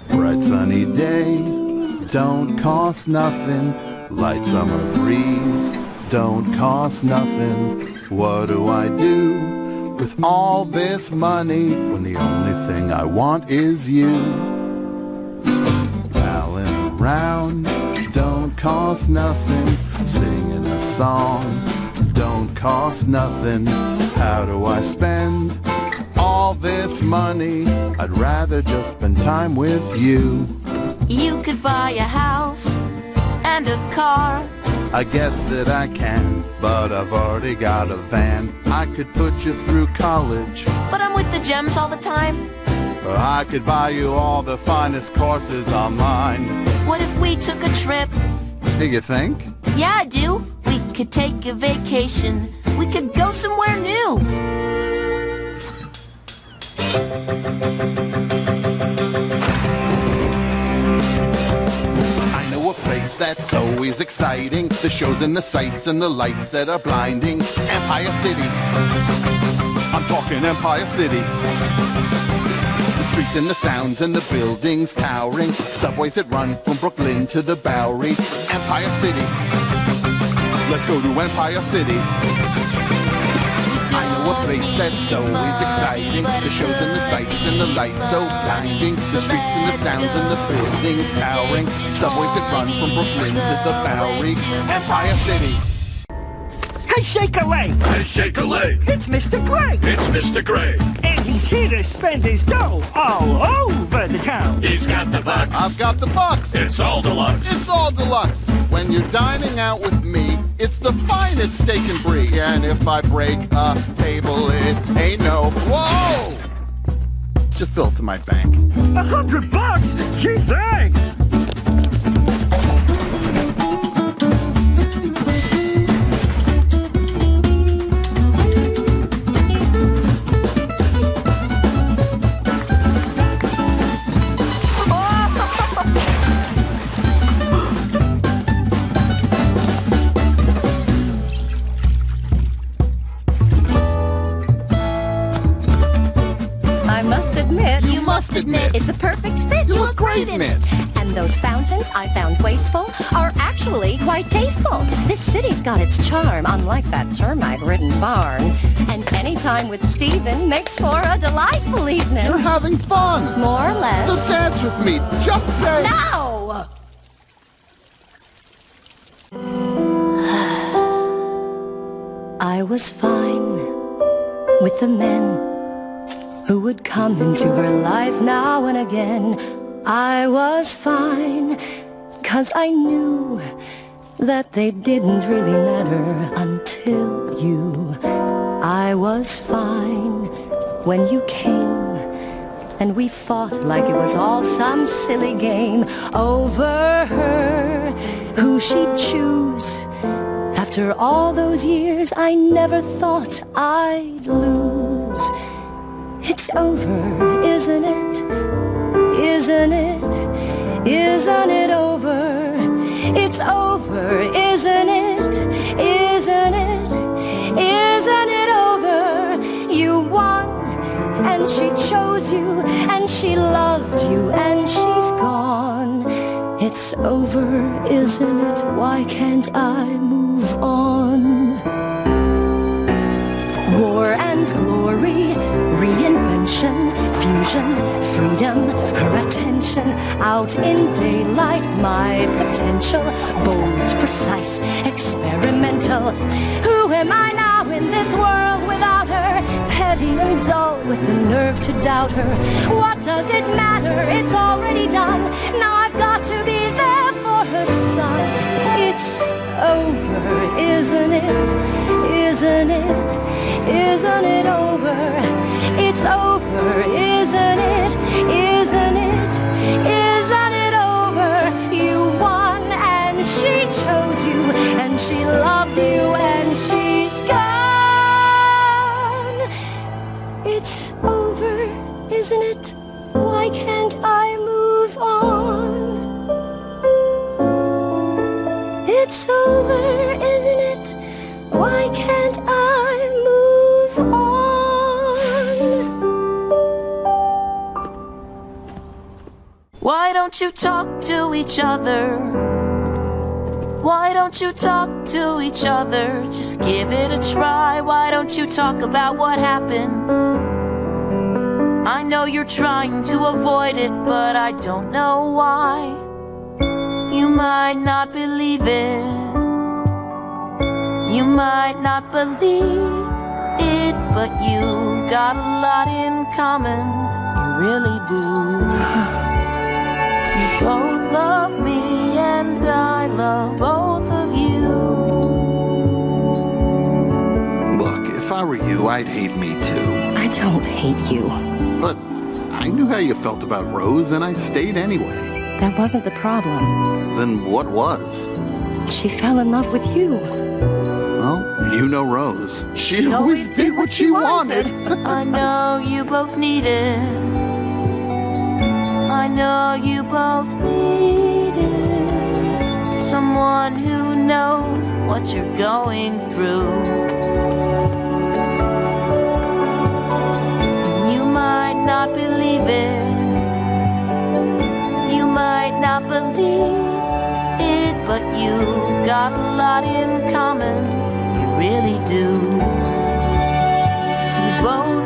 Bright sunny day, don't cost nothing. Light summer breeze, don't cost nothing. What do I do with all this money when the only thing I want is you? Palling around, don't cost nothing. Singing a song, don't cost nothing. How do I spend all this money? I'd rather just spend time with you. You could buy a house and a car. I guess that I can, but I've already got a van. I could put you through college, But I'm with the gems all the time. or I could buy you all the finest courses online. What if we took a trip? Do you think? Yeah, I do. We could take a vacation. We could go somewhere new. I know a place that's always exciting. The shows and the sights and the lights that are blinding. Empire City. I'm talking Empire City. The streets and the sounds and the buildings towering. Subways that run from Brooklyn to the Bowery. Empire City. Let's go to Empire City. I know a place that's always exciting. The shows and the sights and the lights so blinding. The streets and the sounds and the buildings towering. Subways that run from Brooklyn to the Bowery. Empire City. Hey, shake a leg! Hey, shake a leg! It's Mr. Greg! It's Mr. Greg! And he's here to spend his dough all over the town. He's got the bucks! I've got the bucks. It's all deluxe! It's all deluxe. When you're dining out with me, it's the finest steak and brie. And if I break a table, it ain't no whoa. Just bill it to my bank. $100? Gee, thanks! You must admit, It's a perfect fit. You look great in it. And those fountains I found wasteful are actually quite tasteful. This city's got its charm, unlike that termite-ridden barn. And any time with Stephen makes for a delightful evening. You're having fun. More or less. So dance with me. Just say. No! I was fine with the men who would come into her life now and again. I was fine, 'cause I knew that they didn't really matter until you. I was fine when you came, and we fought like it was all some silly game over her, who she'd choose. After all those years, I never thought I'd lose. It's over, isn't it? Isn't it? Isn't it over? It's over, isn't it? Isn't it? Isn't it over? You won, and she chose you, and she loved you, and she's gone. It's over, isn't it? Why can't I move on? War and glory, reinvention, fusion, freedom, her attention, out in daylight, my potential, bold, precise, experimental. Who am I now in this world without her? Petty and dull, with the nerve to doubt her. What does it matter? It's already done. Now I've got to be there for her son. It's over, isn't it? Isn't it? Isn't it over? It's over, isn't it? Isn't it? Isn't it over? You won, and she chose you, and she loved you, and she's gone. It's over, isn't it? Why can't I move on? It's over, isn't it? Why can't I move on? Why don't you talk to each other? Why don't you talk to each other? Just give it a try. Why don't you talk about what happened? I know you're trying to avoid it, but I don't know why. You might not believe it. You might not believe it, but you got a lot in common. You really do. You both love me and I love both of you. Look, if I were you, I'd hate me too. I don't hate you. But I knew how you felt about Rose, and I stayed anyway. That wasn't the problem. Then what was? She fell in love with you. Well, you know Rose. She always did what she wanted. I know you both need it. I know you both need it. Someone who knows what you're going through. You might not believe it. You might not believe it, but you got a lot in common. You really do. You both